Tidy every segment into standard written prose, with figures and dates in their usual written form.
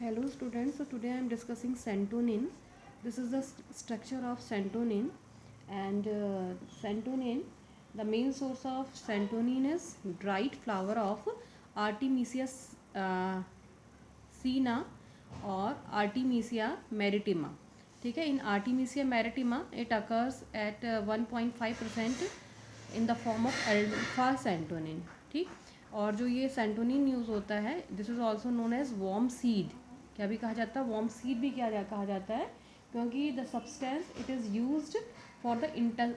Hello students, so today I am discussing santonin. This is the structure of santonin, and santonin, the main source of santonin is dried flower of Artemisia sina or Artemisia maritima. ठीक है, in Artemisia maritima it occurs at 1.5% in the form of alpha santonin. ठीक, और जो ये santonin use होता है this is also known as worm seed. क्या भी कहा जाता है, वॉर्म सीड भी कहा जाता है, क्योंकि the substance it is used for the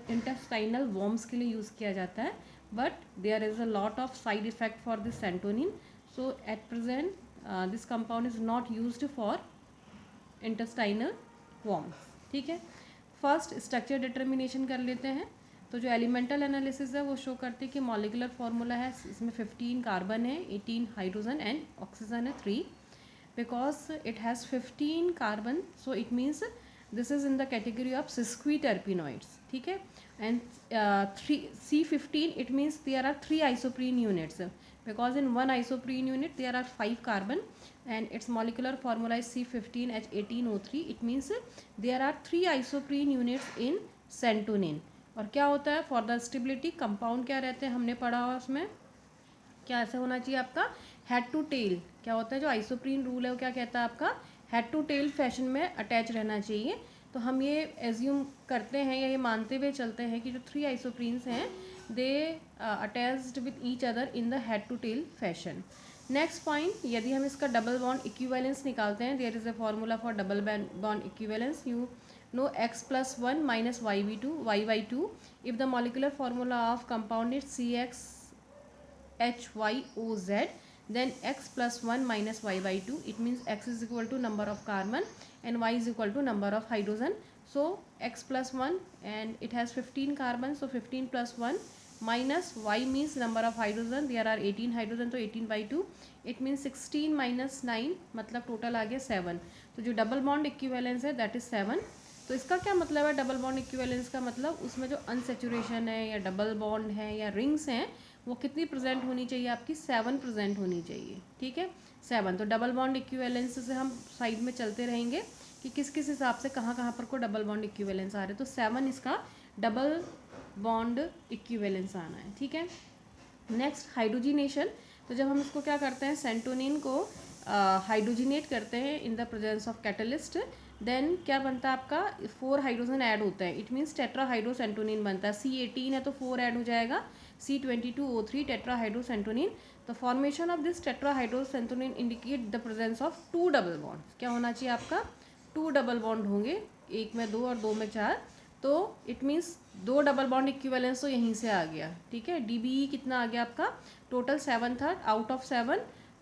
intestinal worms के लिए यूज़ किया जाता है. But there is a lot of side effect for this santonin. So at present this compound is not used for intestinal worms. ठीक है, first structure determination कर लेते हैं. तो जो एलिमेंटल एनालिसिस है वो शो करते हैं कि मॉलिकुलर फार्मूला है, इसमें 15 कार्बन है, 18 हाइड्रोजन एंड ऑक्सीजन है 3. Because it has 15 carbon, so it means this is in the category of sesquiterpenoids. ठीक है, and C15 it means there are 3 isoprene units, because in one isoprene unit there are 5 carbon and its molecular formula is C15H18O3. it means there are 3 isoprene units in santonin. और क्या होता है for the stability compound क्या रहते हैं हमने पढ़ा हुआ, उसमें क्या ऐसा होना चाहिए आपका हेड टू टेल. क्या होता है जो आइसोप्रीन रूल है वो क्या कहता है आपका हेड टू टेल फैशन में अटैच रहना चाहिए. तो हम ये एज्यूम करते हैं या ये मानते हुए चलते हैं कि जो 3 आइसोप्रीन्स हैं they attached with each other in the head to tail fashion. Next point, यदि हम इसका डबल बॉन्ड इक्विवेलेंस निकालते हैं, there is a formula for double bond equivalence. You know x plus 1 minus y by 2 if the molecular formula of compound is CXHYOZ, then x plus 1 minus y by 2, it means x is equal to number of carbon and y is equal to number of hydrogen. So x plus 1 and it has 15 carbon, so 15 plus 1 minus y means number of hydrogen, there are 18 hydrogen, तो 18 by 2 it means 16 minus 9 मतलब total आ गया 7. तो जो double bond equivalence है that is 7. तो इसका क्या मतलब है डबल बॉन्ड इक्विवेलेंस का मतलब उसमें जो अनसेचुरेशन है या डबल बॉन्ड है या रिंग्स हैं वो कितनी प्रेजेंट होनी चाहिए आपकी 7 प्रेजेंट होनी चाहिए. ठीक है, 7. तो डबल बॉन्ड इक्विवेलेंस से हम साइड में चलते रहेंगे कि किस किस हिसाब से कहाँ कहाँ पर को डबल बॉन्ड इक्विवेलेंस आ रहे हैं. तो 7 इसका डबल बॉन्ड इक्विवेलेंस आना है. ठीक है, नेक्स्ट हाइड्रोजिनेशन. तो जब हम इसको क्या करते हैं सेंटोनिन को हाइड्रोजिनेट करते हैं in the presence of catalyst, then क्या बनता है आपका 4 हाइड्रोजन ऐड होता है. इट मीन्स टेट्राहाइड्रोसेंटोनिन बनता है. C18 है तो 4 ऐड हो जाएगा, C22O3 tetrahydrosantonin. The formation of this tetrahydrosantonin indicate the presence of 2 double bond. क्या होना चाहिए आपका 2 डबल बॉन्ड होंगे, एक में 2 और 2 में 4. तो it means 2 double bond equivalence तो यहीं से आ गया. ठीक है, DBE कितना आ गया आपका टोटल 7 था. Out of 7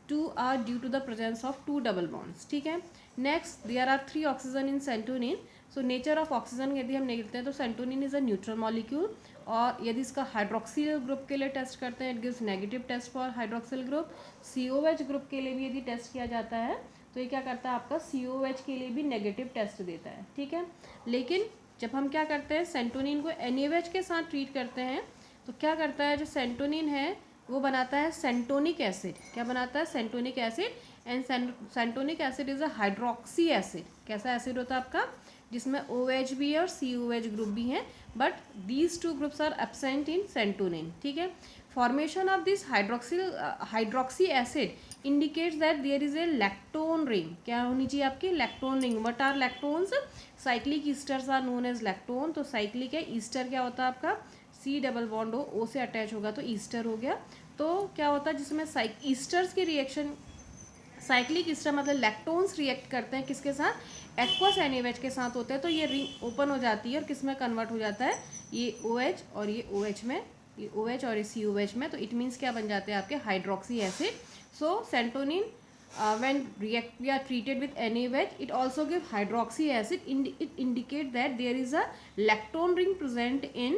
2 are due to the presence of 2 double bonds. ठीक है, next there are 3 oxygen in santonin. So nature of oxygen यदि हम निकलते हैं तो santonin is a neutral molecule, और यदि इसका हाइड्रोक्सिल ग्रुप के लिए टेस्ट करते हैं it gives negative test for hydroxyl group. COH group के लिए भी यदि टेस्ट किया जाता है तो ये क्या करता है आपका COH के लिए भी नेगेटिव टेस्ट देता है. ठीक है, लेकिन जब हम क्या करते हैं सेंटोनिन को NaOH के साथ ट्रीट करते हैं तो क्या करता है जो सेंटोनिन है वो बनाता है सेंटोनिक एसिड. क्या बनाता है santonic acid. And santonic acid is a hydroxy acid. कैसा एसिड होता है आपका जिसमें OH भी है और COH ग्रुप भी हैं, but these 2 groups are absent in santonin. ठीक है, formation of this hydroxy acid indicates that there is a lactone ring. क्या होनी चाहिए आपकी lactone ring. What are lactones. Cyclic esters are known as lactone. तो cyclic है, ester क्या होता है आपका C डबल बॉन्ड O से अटैच होगा तो ईस्टर हो गया. तो क्या होता है जिसमें ईस्टर्स की रिएक्शन साइक्लिक ईस्टर मतलब लैक्टोन्स रिएक्ट करते हैं किसके साथ एक्वस NaOH के साथ होते हैं, तो ये रिंग ओपन हो जाती है और किस में कन्वर्ट हो जाता है ये OH और ये OH में, ये OH और ये COH में. तो इट मीन्स क्या बन जाते हैं आपके hydroxy acid. So santonin when we are treated with NaOH it also give hydroxy acid. It indicate that there is a lactone ring present in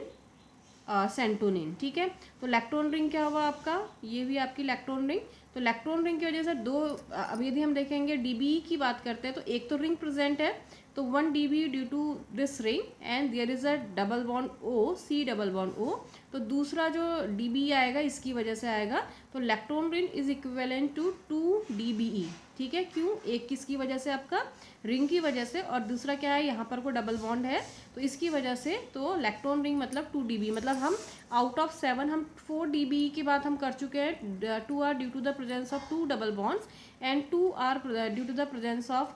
सेंटोनिन. ठीक है, तो लैक्टोन रिंग क्या हुआ आपका ये भी आपकी लैक्टोन रिंग. तो लैक्टोन रिंग की वजह से 2, अब यदि हम देखेंगे DBE की बात करते हैं तो एक तो रिंग प्रेजेंट है तो 1 DBE due to this ring and there is a double bond O, C double bond O. तो दूसरा जो DBE आएगा इसकी वजह से आएगा. तो lactone ring is equivalent to 2 DBE. ठीक है। क्यों? एक किसकी वजह से, आपका रिंग की वजह से, और दूसरा क्या है, यहाँ पर को डबल बॉन्ड है तो इसकी वजह से। तो लैक्टोन रिंग मतलब 2 dB, मतलब हम आउट ऑफ 7 हम 4 dB की बात हम कर चुके हैं। 2 are due to the presence of 2 double bonds and 2 are due to the presence of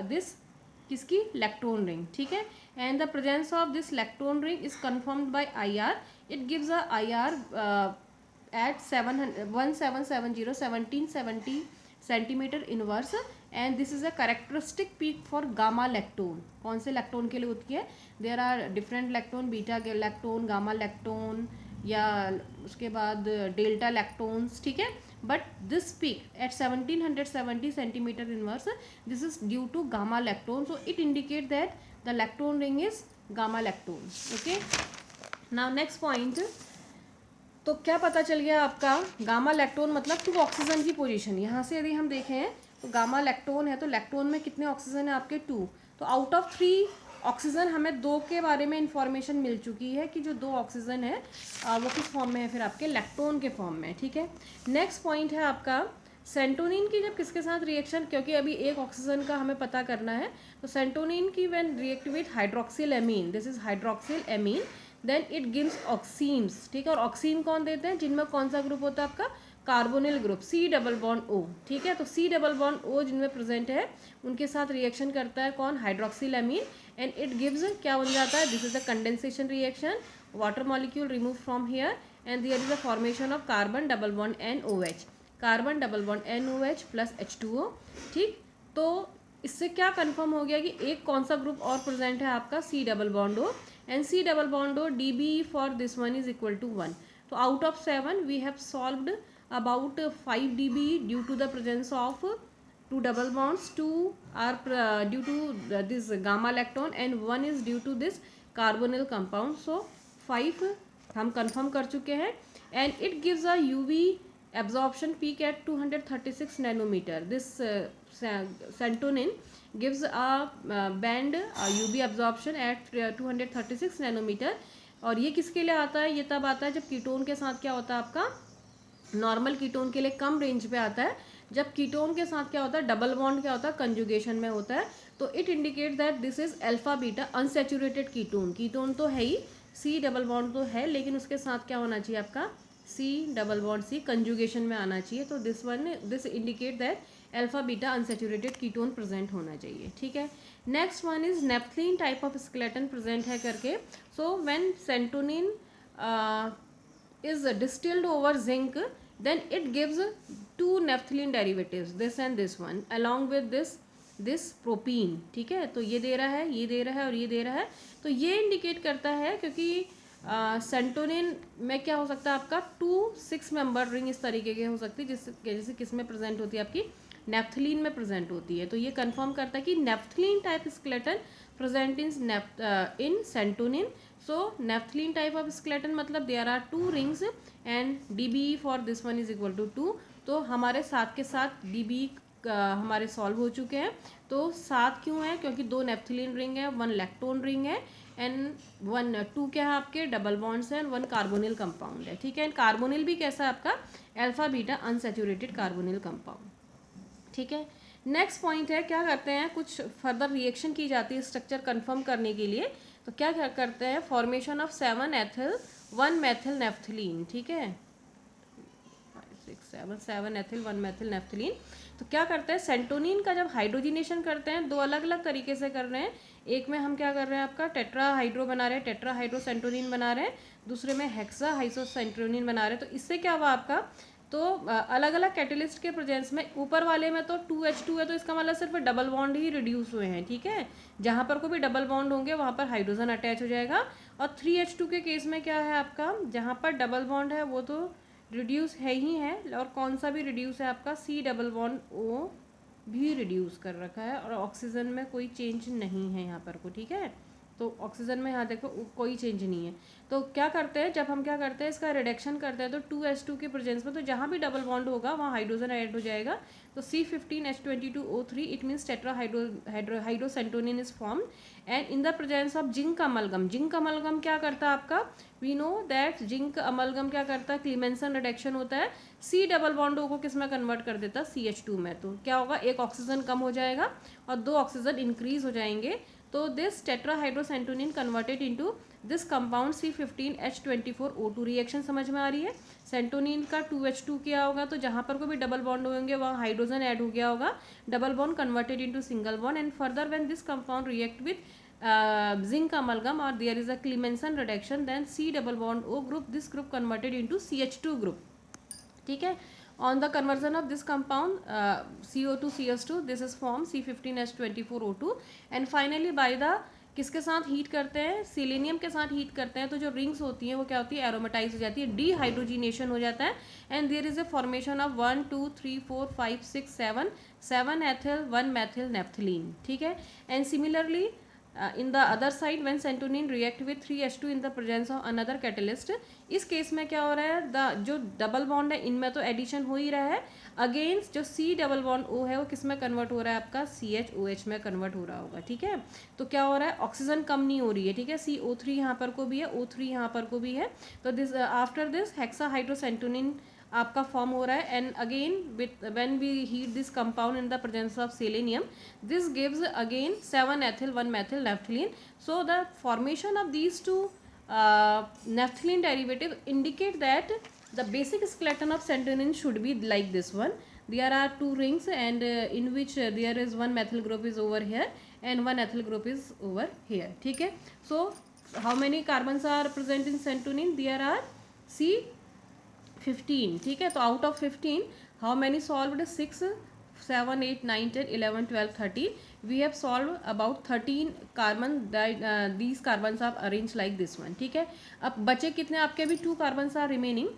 this किसकी, लैक्टोन रिंग, ठीक है। And the presence of this lactone ring is confirmed by IR। It gives a IR at 1770 centimetre inverse and this is a characteristic peak for gamma lactone. कौन से lactone के लिए होती है? There are different lactone, beta lactone, gamma lactone, या उसके बाद delta lactones, ठीक है। But this peak at 1770 centimetre inverse, this is due to gamma lactone, so it indicate that the lactone ring is gamma lactone. Okay, now next point. तो क्या पता चल गया आपका, गामा लैक्टोन मतलब 2 ऑक्सीजन की पोजीशन। यहाँ से यदि हम देखें तो गामा लैक्टोन है तो लैक्टोन में कितने ऑक्सीजन है आपके, 2। तो आउट ऑफ 3 ऑक्सीजन हमें 2 के बारे में इंफॉर्मेशन मिल चुकी है कि जो 2 ऑक्सीजन है वो किस फॉर्म में है, फिर आपके लैक्टोन के फॉर्म में, ठीक है। नेक्स्ट पॉइंट है आपका सेंटोनिन की जब किसके साथ रिएक्शन, क्योंकि अभी एक ऑक्सीजन का हमें पता करना है, तो सेंटोनिन की when react with hydroxyl amine, this is hydroxyl amine, then it gives oximes, ठीक है। और ऑक्सीन कौन देते हैं, जिनमें कौन सा ग्रुप होता है आपका, carbonyl group, C double bond O, ठीक है। तो C डबल बॉन्ड O जिनमें प्रेजेंट है उनके साथ रिएक्शन करता है कौन, hydroxyl amine, and it gives क्या बन जाता है, this is the condensation reaction, water molecule remove from here and there is the formation of carbon double bond NOH, carbon double bond NOH plus H2O, ठीक। तो इससे क्या confirm हो गया कि एक कौन सा ग्रुप और प्रेजेंट है आपका, C double bond O, and C double bond O dB for this one is equal to 1. So out of 7 we have solved about 5 dB due to the presence of 2 double bonds, 2 are due to this gamma lactone and 1 is due to this carbonyl compound. So 5 हम confirm कर चुके हैं and it gives a UV absorption peak at 236 nanometer. This Santonin gives a band UV absorption at 236 nanometre. और ये किसके लिए आता है, ये तब आता है जब कीटोन के साथ क्या होता है आपका, नॉर्मल कीटोन के लिए कम रेंज पे आता है, जब कीटोन के साथ क्या होता है, डबल बॉन्ड क्या होता है, कंजुगेशन में होता है। तो it indicate that this is alpha beta unsaturated ketone. Ketone तो है ही, C डबल बॉन्ड तो है, लेकिन उसके साथ क्या होना चाहिए आपका, C double bond C conjugation में आना चाहिए। तो this indicate that alpha beta unsaturated ketone present होना चाहिए, ठीक है। Next one is naphthalene type of skeleton present है करके। So when santonin is distilled over zinc, then it gives 2 naphthalene derivatives, this and this one, along with this propene, ठीक है। तो ये दे रहा है, ये दे रहा है और ये दे रहा है। तो ये इंडिकेट करता है क्योंकि सेंटोनिन में क्या हो सकता है आपका 2-6 मेंबर रिंग इस तरीके के हो सकती है, जैसे किस में प्रेजेंट होती है आपकी, नेफ्थलीन में प्रेजेंट होती है। तो ये कंफर्म करता है कि naphthalene type skeleton present in santonin. So naphthalene type of skeleton मतलब there are 2 rings and dB for this one is equal to 2। तो हमारे 7 के साथ dB हमारे सॉल्व हो चुके हैं। तो 7 क्यों है, क्योंकि 2 नेफ्थलीन रिंग है, 1 लैक्टोन रिंग है एंड 2 क्या है आपके डबल बॉन्ड्स हैं, 1 कार्बोनिल कंपाउंड है, ठीक है। एंड कार्बोनिल भी कैसा है आपका, alpha beta unsaturated carbonyl compound, ठीक है। नेक्स्ट पॉइंट है, क्या करते हैं, कुछ फर्दर रिएक्शन की जाती है स्ट्रक्चर कंफर्म करने के लिए। तो क्या करते हैं, formation of 7 ethyl 1 methyl naphthalene, ठीक है, 7 एथिल 1 मेथिल नेफ्थलीन। तो क्या करते हैं, सेंटोनिन का जब हाइड्रोजिनेशन करते हैं, 2 अलग अलग तरीके से कर रहे हैं। एक में हम क्या कर रहे हैं आपका टेट्रा हाइड्रो बना रहे हैं, टेट्रा हाइड्रो सेंटोनिन बना रहे हैं, दूसरे में हेक्सा हाइसो सेंटोनिन बना रहे हैं। तो इससे क्या हुआ आपका, तो अलग अलग कैटेलिस्ट के प्रेजेंस में, ऊपर वाले में तो 2H2 है, तो इसका मतलब सिर्फ डबल बॉन्ड ही रिड्यूस हुए हैं, ठीक है। जहाँ पर कोई भी डबल बॉन्ड होंगे वहाँ पर हाइड्रोजन अटैच हो जाएगा। और 3H2 के केस में क्या है आपका, जहाँ पर डबल बॉन्ड है वो तो रिड्यूस है ही है, और कौन सा भी रिड्यूस है आपका, C डबल बॉन्ड O भी रिड्यूस कर रखा है, और ऑक्सीजन में कोई चेंज नहीं है यहाँ पर को, ठीक है। तो ऑक्सीजन में यहाँ देखो कोई चेंज नहीं है। तो क्या करते हैं, जब हम क्या करते हैं इसका रिडक्शन करते हैं तो 2H2 के प्रेजेंस में तो जहाँ भी डबल बॉन्ड होगा वहाँ हाइड्रोजन ऐड हो जाएगा। तो C15H22O3 it means tetra hydrosantonin is form and in the presence of zinc amalgam. Zinc amalgam क्या करता है आपका, we know that zinc amalgam क्या करता है, क्लीमेंसन रिडक्शन होता है, C डबल बॉन्ड O को किस में कन्वर्ट कर देता है, CH2 में। तो क्या होगा, एक ऑक्सीजन कम हो जाएगा और 2 ऑक्सीजन इंक्रीज हो जाएंगे। तो this tetrahydrosantonin converted into this compound C15H24O2 reaction समझ में आ रही है। सेंटोनिन का 2H2 किया होगा तो जहाँ पर कोई भी डबल बॉन्ड होंगे वहाँ हाइड्रोजन ऐड हो गया होगा, double bond converted into single bond and further when this compound react with zinc amalgam or there is a Clemmensen reduction then C double bond O group, this group converted into CH2 group, ठीक है। on the conversion of this compound CO2 CH2 this is formed C15H24O2 and finally by the किसके साथ heat करते हैं, selenium के साथ heat करते हैं तो जो रिंग्स होती हैं वो क्या होती है, एरोमेटाइज हो जाती है, डीहाइड्रोजिनेशन हो जाता है and there is a formation of 1 2 3 4 5 6 7 ethyl 1 methyl naphthalene, ठीक है। And similarly in the other side when centonin react with 3H2 in the presence of another catalyst, इस केस में क्या हो रहा है, जो डबल बॉन्ड है इनमें तो एडिशन हो ही रहा है, अगेंस्ट जो C डबल बॉन्ड O है वो किस में कन्वर्ट हो रहा है, आपका CHOH में कन्वर्ट हो रहा होगा, ठीक है। तो क्या हो रहा है, ऑक्सीजन कम नहीं हो रही है, ठीक है, CO3 यहाँ पर को भी है, O3 यहाँ पर को भी है। तो दिस आफ्टर दिस हेक्साहाइड्रोसेंटोनिन आपका फॉर्म हो रहा है and again with when we heat this compound in the presence of selenium this gives again 7 ethyl 1 methyl naphthalene. So the formation of these two naphthalene derivative indicate that the basic skeleton of centonin should be like this one. There are two rings and in which there is one methyl group is over here and one ethyl group is over here, ठीक है। So how many carbons are present in centonin? There are C15, ठीक है। तो out of 15 how many solved, 6 7 8 9 10 11 12 13 we have solve about 13 carbon, these carbons are arrange like this one, ठीक है। अब बचे कितने आपके, भी 2 कार्बन्स आर रिमेनिंग,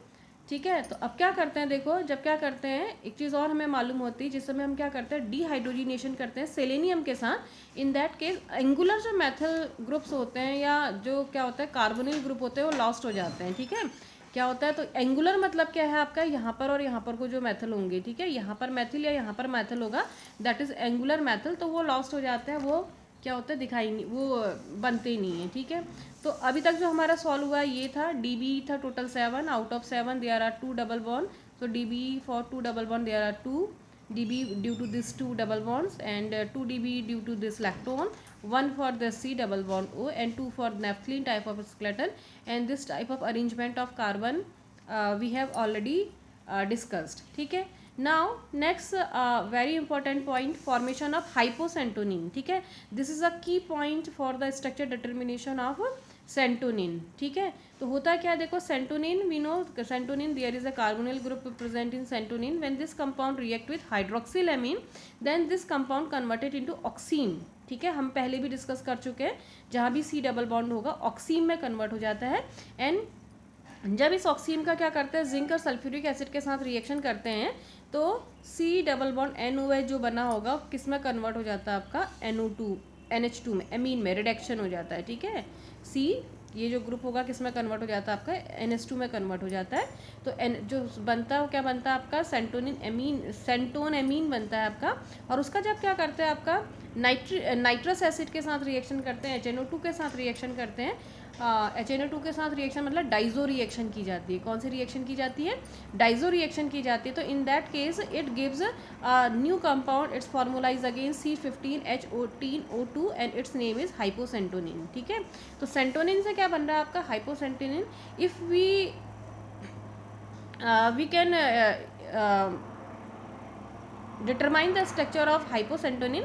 ठीक है। तो अब क्या करते हैं, देखो जब क्या करते हैं एक चीज़ और हमें मालूम होती है, जिस समय हम क्या करते हैं डीहाइड्रोजिनेशन करते हैं सेलेनियम के साथ, इन दैट केस एंगुलर जो मैथल ग्रुप्स होते हैं या जो क्या होता है कार्बोनिल ग्रुप होते हैं वो लॉस्ट हो जाते हैं, ठीक है। क्या होता है, तो एंगुलर मतलब क्या है आपका, यहाँ पर और यहाँ पर को जो मैथल होंगे, ठीक है, यहाँ पर मैथिल या यहाँ पर मैथल होगा, दैट इज एंगुलर मैथल, तो वो लॉस्ट हो जाते हैं, वो क्या होता है दिखाई नहीं, वो बनते ही नहीं है, ठीक है। तो अभी तक जो हमारा सॉल्व हुआ ये था, DB था total 7, out of 7 there are 2 double bond, so DB for 2 double bond there are 2 DB due to this 2 double bonds and 2 DB due to this lactone, 1 for the C double bond O and 2 for naphthalene type of skeleton, and this type of arrangement of carbon we have already discussed, ठीक है। now next very important point, formation of hypocentonin, ठीक है, this is a key point for the structure determination of सेंटोनिन, ठीक है। तो होता क्या है, देखो santonin we know santonin there is a carbonyl group present in santonin when this compound react with hydroxyl then this compound converted into oxime, ठीक है। हम पहले भी डिस्कस कर चुके हैं, जहाँ भी C डबल बॉन्ड होगा ऑक्सीन में कन्वर्ट हो जाता है एंड जब इस ऑक्सीन का क्या करते हैं, जिंक और सल्फ्यूरिक एसिड के साथ रिएक्शन करते हैं तो C डबल बॉन्ड NOH जो बना होगा किस में कन्वर्ट हो जाता है, आपका NH2 में, एमीन में रिडक्शन हो जाता है, ठीक है। C ये जो ग्रुप होगा किस में कन्वर्ट हो जाता है, आपका NH2 में कन्वर्ट हो जाता है। तो जो बनता है वो क्या बनता है आपका, सेंटोनिन एमीन, सेंटोन एमीन बनता है आपका, और उसका जब क्या करते हैं आपका नाइट्रस एसिड के साथ रिएक्शन करते हैं, HNO2 के साथ रिएक्शन करते हैं, HNO2 के साथ रिएक्शन मतलब डाइजो रिएक्शन की जाती है, कौन सी रिएक्शन की जाती है, डाइजो रिएक्शन की जाती है। तो in that case it gives new compound, its formula is again C15H18O2 and its name is hyposantonin, ठीक है। तो सेंटोनिन से क्या बन रहा है आपका hyposantonin, if we can determine the structure of hyposantonin,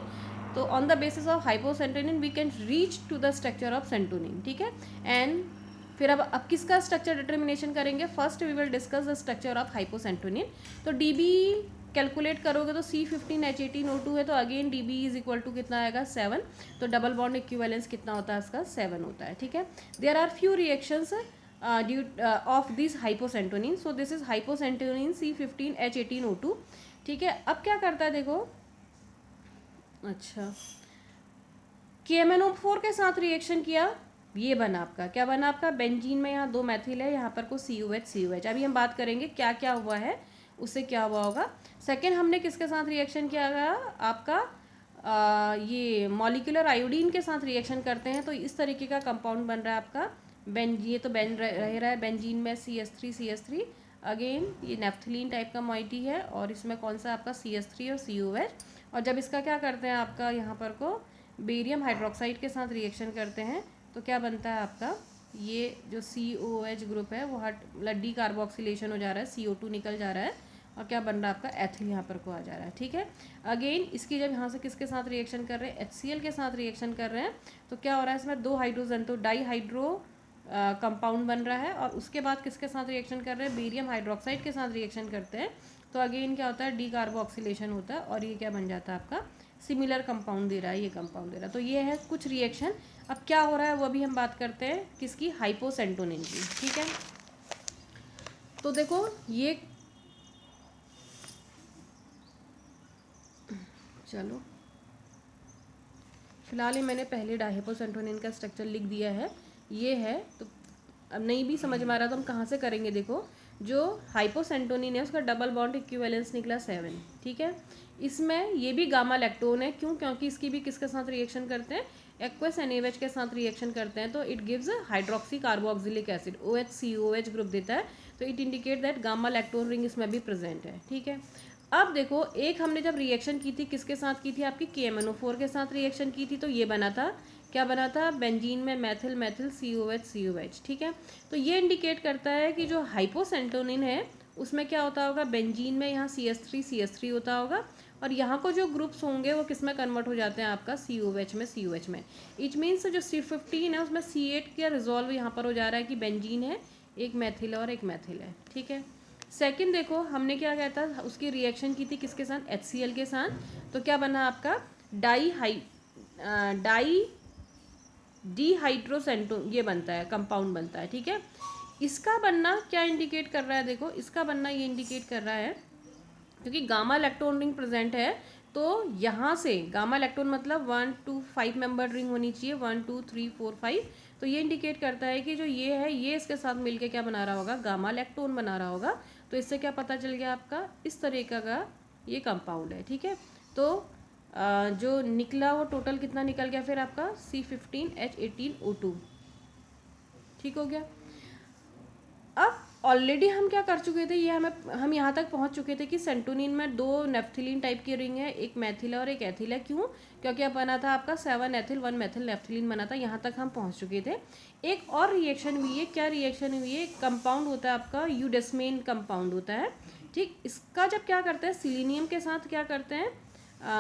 तो on the basis of hyposantonin we can reach to the structure of santonin, ठीक है। एंड फिर अब किसका स्ट्रक्चर डिटर्मिनेशन करेंगे, first we will discuss the structure of hyposantonin. तो DB calculate करोगे तो C15H18O2 है, तो again DB is equal to कितना आएगा 7, तो डबल बॉन्ड इक्विवेलेंस कितना होता है इसका 7 होता है, ठीक है। There are few reactions due of this hyposantonin, so this is hyposantonin C15H18O2, ठीक है। अब क्या करता है देखो, अच्छा KMnO4 के साथ रिएक्शन किया, ये बना आपका, क्या बना आपका, बेंजीन में यहाँ 2 मैथिल है, यहाँ पर को COH। अभी हम बात करेंगे क्या क्या हुआ है, उससे क्या हुआ होगा। सेकेंड हमने किसके साथ रिएक्शन किया गया आपका, ये मॉलिक्यूलर आयोडीन के साथ रिएक्शन करते हैं तो इस तरीके का कंपाउंड बन रहा है आपका ये तो रह रहा है बेंजीन में CH3 अगेन ये नेफ्थलीन टाइप का मॉइटी है, और इसमें कौन सा आपका CH3 और COH। और जब इसका क्या करते हैं आपका यहाँ पर को बेरियम हाइड्रोक्साइड के साथ रिएक्शन करते हैं तो क्या बनता है आपका, ये जो COH ग्रुप है वो लड्डी कार्बोक्सिलेशन हो जा रहा है, CO2 निकल जा रहा है, और क्या बन रहा है आपका एथिल यहाँ पर को आ जा रहा है। ठीक है, अगेन इसकी जब यहाँ से किसके साथ रिएक्शन कर रहे हैं, HCl के साथ रिएक्शन कर रहे हैं तो क्या हो रहा है इसमें 2 हाइड्रोजन, तो डाईहाइड्रो कंपाउंड बन रहा है, और उसके बाद किसके साथ रिएक्शन कर रहे हैं, बेरियम हाइड्रोक्साइड के साथ रिएक्शन करते हैं तो अगेन क्या होता है, डी कार्बोक्सिलेशन होता है, और ये क्या बन जाता है आपका सिमिलर कंपाउंड दे रहा है, ये कंपाउंड दे रहा है। तो ये है कुछ रिएक्शन। अब क्या हो रहा है वो अभी हम बात करते हैं किसकी, हाइपोसेंटोनिन की। ठीक है, तो देखो ये चलो फिलहाल ही मैंने पहले हाइपोसेंटोनिन का स्ट्रक्चर लिख दिया है, ये है। तो अब नहीं भी समझ में आ रहा तो हम कहाँ से करेंगे, देखो जो हाइपोसेंटोनिन है उसका डबल बॉन्ड इक्विवेलेंस निकला 7। ठीक है, इसमें ये भी गामा लैक्टोन है, क्यों, क्योंकि इसकी भी किसके साथ रिएक्शन करते हैं, एक्वस NaOH के साथ रिएक्शन करते हैं तो it gives hydroxy carboxylic acid, OHCOH group देता है, तो it indicate that gamma lactone ring इसमें भी प्रेजेंट है। ठीक है, अब देखो एक हमने जब रिएक्शन की थी किसके साथ की थी, आपकी KMnO4 के साथ रिएक्शन की थी, तो ये बना था, क्या बना था, बेंजीन में मैथिल COH। ठीक है, तो ये इंडिकेट करता है कि जो हाइपोसेंटोनिन है उसमें क्या होता होगा, बेंजीन में यहाँ CH3 होता होगा, और यहाँ को जो ग्रुप्स होंगे वो किस में कन्वर्ट हो जाते हैं आपका COH में। इट मीन्स जो C15 है उसमें C8 का रिजॉल्व यहाँ पर हो जा रहा है कि बेंजीन है, एक मैथिल और एक मैथिल है। ठीक है, सेकंड देखो हमने क्या कहता था, उसकी रिएक्शन की थी किसके साथ, HCl के साथ, तो क्या बना आपका डीहाइड्रोसेंटो ये बनता है, कंपाउंड बनता है। ठीक है, इसका बनना क्या इंडिकेट कर रहा है, देखो इसका बनना ये इंडिकेट कर रहा है क्योंकि गामा लैक्टोन रिंग प्रेजेंट है, तो यहाँ से गामा लैक्टोन मतलब 1 2 5 मेंबर रिंग होनी चाहिए, 1 2 3 4 5, तो ये इंडिकेट करता है कि जो ये है ये इसके साथ मिलके क्या बना रहा होगा, गामा लैक्टोन बना रहा होगा। तो इससे क्या पता चल गया आपका, इस तरीके का ये कंपाउंड है। ठीक है, तो जो निकला वो टोटल कितना निकल गया फिर आपका C15H18O2। ठीक हो गया। अब ऑलरेडी हम क्या कर चुके थे, ये हम यहाँ तक पहुँच चुके थे कि सेंटोनिन में 2 नेफ्थिलीन टाइप की रिंग है, एक मैथिल है और एक एथिल है। क्यों, क्योंकि अब बना था आपका 7 एथिल 1 मैथिल नेफ्थिलीन बना था, यहाँ तक हम पहुँच चुके थे। एक और रिएक्शन हुई है, क्या रिएक्शन हुई है, कंपाउंड होता है आपका यूडेस्मेन कंपाउंड होता है। ठीक, इसका जब क्या करते हैं सिलीनियम के साथ क्या करते हैं,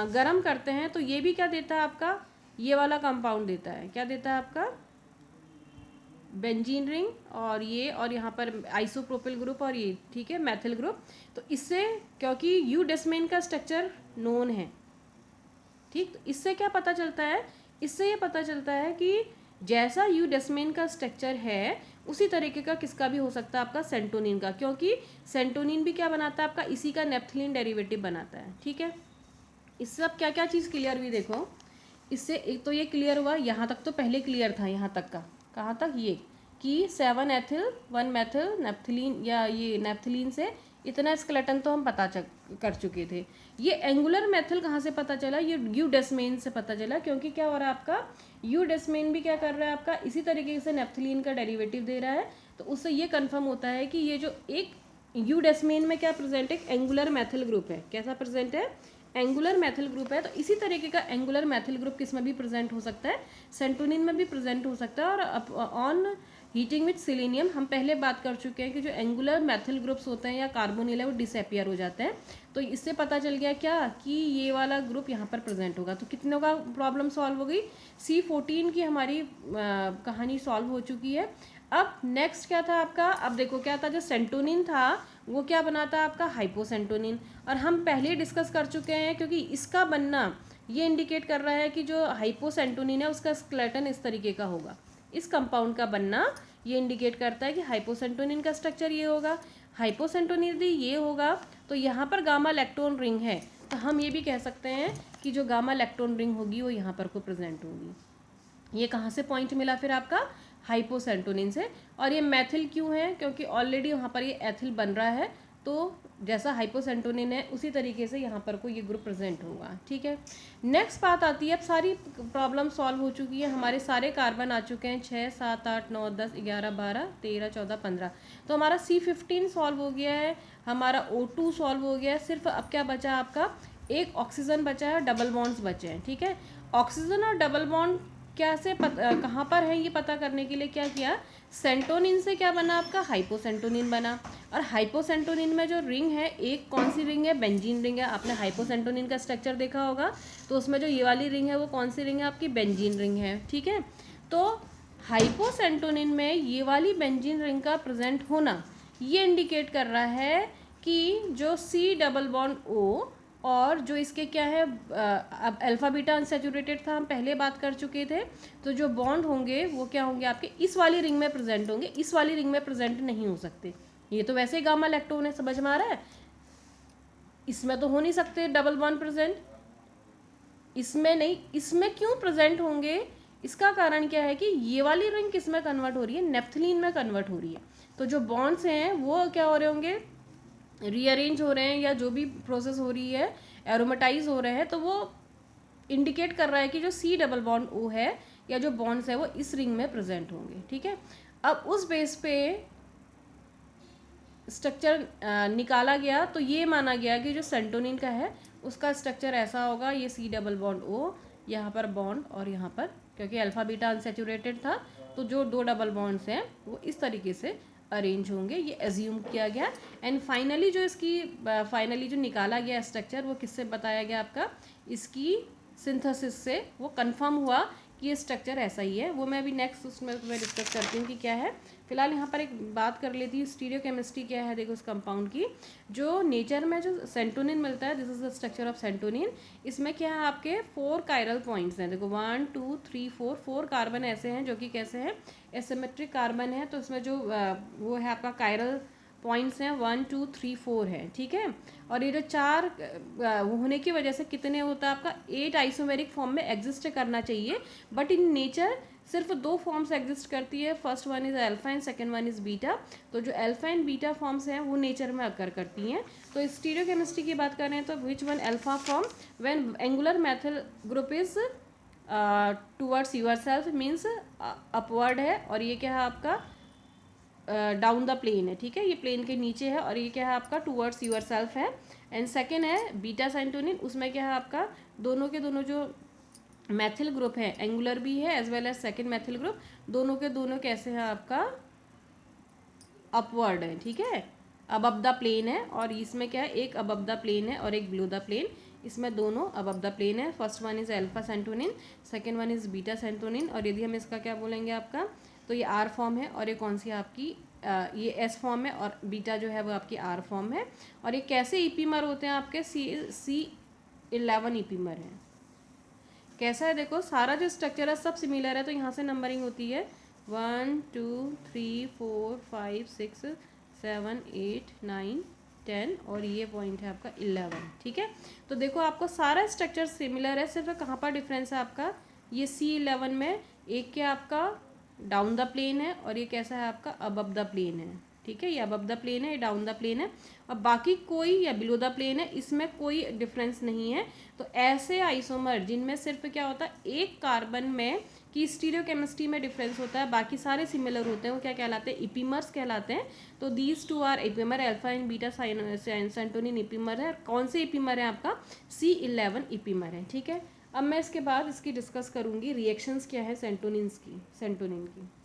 गर्म करते हैं, तो ये भी क्या देता है आपका, ये वाला कंपाउंड देता है, क्या देता है आपका, बेंजीन रिंग, और ये और यहाँ पर आइसोप्रोपिल ग्रुप और ये, ठीक है, मैथिल ग्रुप। तो इससे क्योंकि यूडेस्मेन का स्ट्रक्चर नोन है, ठीक, तो इससे क्या पता चलता है, इससे ये पता चलता है कि जैसा यूडेस्मेन का स्ट्रक्चर है उसी तरीके का किसका भी हो सकता है आपका सेंटोनिन का, क्योंकि सेंटोनिन भी क्या बनाता है आपका, इसी का नेफ्थिलीन डेरिवेटिव बनाता है। ठीक है, इससे अब क्या क्या चीज़ क्लियर हुई, देखो इससे एक तो ये क्लियर हुआ, यहाँ तक तो पहले क्लियर था, यहाँ तक का, कहाँ तक, ये कि 7 एथिल 1 मैथिल नेफ्थिलीन, या ये नेफ्थिलीन से इतना स्केलेटन तो हम पता कर चुके थे। ये एंगुलर मैथिल कहाँ से पता चला, ये यूडेस्मेन से पता चला, क्योंकि क्या हो रहा है आपका, यूडेस्मेन भी क्या कर रहा है आपका, इसी तरीके से नेफ्थिलीन का डेरिवेटिव दे रहा है, तो उससे ये कन्फर्म होता है कि ये जो एक यूडेस्मेन में क्या प्रेजेंट है, एंगुलर मैथिल ग्रुप है, कैसा प्रेजेंट है, एंगुलर मैथिल ग्रुप है। तो इसी तरीके का एंगुलर मैथिल ग्रुप किस में भी प्रेजेंट हो सकता है, सेंटोनिन में भी प्रेजेंट हो सकता है। और ऑन हीटिंग विथ सिलीनियम हम पहले बात कर चुके हैं कि जो एंगुलर मैथिल ग्रुप्स होते हैं या कार्बोनिल है वो डिसअपियर हो जाते हैं। तो इससे पता चल गया क्या कि ये वाला ग्रुप यहाँ पर प्रेजेंट होगा। तो कितनों का प्रॉब्लम सॉल्व हो गई, C14 की हमारी कहानी सॉल्व हो चुकी है। अब नेक्स्ट क्या था आपका, अब देखो क्या था, जो सेंटोनिन था वो क्या बना था आपका, हाइपोसेंटोनिन। और हम पहले डिस्कस कर चुके हैं, क्योंकि इसका बनना ये इंडिकेट कर रहा है कि जो हाइपोसेंटोनिन है उसका स्केलेटन इस तरीके का होगा। इस कंपाउंड का बनना ये इंडिकेट करता है कि हाइपोसेंटोनिन का स्ट्रक्चर ये होगा, हाइपोसेंटोनिन भी ये होगा। तो यहाँ पर गामा लैक्टोन रिंग है, तो हम ये भी कह सकते हैं कि जो गामा लैक्टोन रिंग होगी वो यहाँ पर को प्रेजेंट होगी। ये कहाँ से पॉइंट मिला फिर आपका, हाइपोसेंटोनिन से। और ये मैथिल क्यों है, क्योंकि ऑलरेडी वहाँ पर ये एथिल बन रहा है, तो जैसा हाइपोसेंटोनिन है उसी तरीके से यहाँ पर कोई ये ग्रुप प्रेजेंट होगा, ठीक है। नेक्स्ट बात आती है, अब सारी प्रॉब्लम सॉल्व हो चुकी है, हमारे सारे कार्बन आ चुके हैं 6 7 8 9 10 11 12 13 14 15, तो हमारा C15 सॉल्व हो गया है, हमारा O2 सॉल्व हो गया है। सिर्फ अब क्या बचा आपका, एक ऑक्सीजन बचा है, डबल बॉन्ड्स बचे हैं, ठीक है। ऑक्सीजन और डबल बॉन्ड कैसे कहाँ पर है ये पता करने के लिए क्या किया, सेंटोनिन से क्या बना आपका, हाइपोसेंटोनिन बना। और हाइपोसेंटोनिन में जो रिंग है, एक कौन सी रिंग है, बेंजीन रिंग है। आपने हाइपोसेंटोनिन का स्ट्रक्चर देखा होगा, तो उसमें जो ये वाली रिंग है वो कौन सी रिंग है आपकी, बेंजीन रिंग है, ठीक है। तो हाइपोसेंटोनिन में ये वाली बेंजीन रिंग का प्रेजेंट होना ये इंडिकेट कर रहा है कि जो C डबल बॉन्ड O और जो इसके क्या है, अब अल्फा बीटा अनसैचुरेटेड था, हम पहले बात कर चुके थे, तो जो बॉन्ड होंगे वो क्या होंगे आपके, इस वाली रिंग में प्रेजेंट होंगे, इस वाली रिंग में प्रेजेंट नहीं हो सकते। ये तो वैसे ही गामा लैक्टोन है, समझ में आ रहा है, इसमें तो हो नहीं सकते डबल बॉन्ड प्रेजेंट, इसमें नहीं, इसमें क्यों प्रेजेंट होंगे, इसका कारण क्या है कि ये वाली रिंग किस में कन्वर्ट हो रही है, नेफ्थलीन में कन्वर्ट हो रही है। तो जो बॉन्ड्स हैं वो क्या हो रहे होंगे, रीअरेंज हो रहे हैं, या जो भी प्रोसेस हो रही है, एरोमेटाइज हो रहे हैं, तो वो इंडिकेट कर रहा है कि जो C डबल बॉन्ड O है या जो बॉन्ड्स है वो इस रिंग में प्रेजेंट होंगे, ठीक है। अब उस बेस पे स्ट्रक्चर निकाला गया, तो ये माना गया कि जो सेंटोनिन का है उसका स्ट्रक्चर ऐसा होगा, ये C डबल बॉन्ड O, यहाँ पर बॉन्ड और यहाँ पर, क्योंकि अल्फा बीटा अनसैचुरेटेड था, तो जो दो डबल बॉन्ड्स हैं वो इस तरीके से अरेंज होंगे, ये एज्यूम किया गया। एंड फाइनली जो इसकी फाइनली जो निकाला गया स्ट्रक्चर वो किससे बताया गया आपका, इसकी सिंथेसिस से वो कंफर्म हुआ कि ये स्ट्रक्चर ऐसा ही है। वो मैं अभी नेक्स्ट उसमें मैं डिस्कस करती हूँ कि क्या है। फिलहाल यहाँ पर एक बात कर लेती हूँ, स्टीरियोकेमिस्ट्री क्या है। देखो, उस कंपाउंड की जो नेचर में जो सेंटोनिन मिलता है, this is the structure of santonin. इसमें क्या है, आपके 4 कायरल पॉइंट्स हैं। देखो 1 2 3 4 कार्बन ऐसे हैं जो कि कैसे हैं, एसिमेट्रिक कार्बन है। तो इसमें जो वो है आपका कायरल पॉइंट्स हैं 1 2 3 4 है, ठीक है। और ये जो 4 होने की वजह से कितने होता है आपका, 8 आइसोमेरिक फॉर्म में एग्जिस्ट करना चाहिए, बट इन नेचर सिर्फ 2 फॉर्म्स एग्जिस्ट करती है। First one is alpha and second one is beta. तो जो अल्फा एंड बीटा फॉर्म्स हैं वो नेचर में अकर करती हैं। तो स्टीरियोकेमिस्ट्री की बात करें तो which one alpha form when angular methyl group is towards yourself means upward है, और ये क्या है आपका डाउन द प्लेन है, ठीक है। ये प्लेन के नीचे है, और ये क्या है आपका टूवर्ड्स यूर सेल्फ है। एंड सेकेंड है बीटा सेंटोनिन, उसमें क्या है आपका दोनों के दोनों जो मैथिल ग्रुप है, एंगुलर भी है as well as second methyl group, दोनों के दोनों कैसे हैं आपका अपवर्ड है, ठीक है, अबव द प्लेन है। और इसमें क्या है, एक अबव द प्लेन है और एक बिलो द प्लेन। इसमें दोनों अबव द प्लेन है। First one is alpha santonin, second one is beta santonin. और यदि हम इसका क्या बोलेंगे आपका, तो ये आर फॉर्म है, और ये कौन सी आपकी ये एस फॉर्म है, और बीटा जो है वो आपकी आर फॉर्म है। और ये कैसे ईपीमर होते हैं आपके, C11 ईपीमर है। कैसा है, देखो सारा जो स्ट्रक्चर है सब सिमिलर है, तो यहाँ से नंबरिंग होती है 1 2 3 4 5 6 7 8 9 10, और ये पॉइंट है आपका 11, ठीक है। तो देखो आपको सारा स्ट्रक्चर सिमिलर है, सिर्फ कहाँ पर डिफरेंस है आपका, ये C11 में एक क्या आपका डाउन द प्लेन है, और ये कैसा है आपका अबव द प्लेन है, ठीक है। ये अबव द प्लेन है, ये डाउन द प्लेन है, और बाकी कोई या बिलो द प्लेन है, इसमें कोई डिफरेंस नहीं है। तो ऐसे आइसोमर जिनमें सिर्फ क्या होता है, एक कार्बन में की स्टीरियोकेमिस्ट्री में डिफरेंस होता है, बाकी सारे सिमिलर होते हैं, वो क्या कहलाते हैं, इपीमर्स कहलाते हैं। तो these two are epimer, alpha and beta santonin epimer है। कौन से इपीमर है आपका, C11 इपीमर है, ठीक है। अब मैं इसके बाद इसकी डिस्कस करूंगी रिएक्शंस क्या है सेंटोनिन की।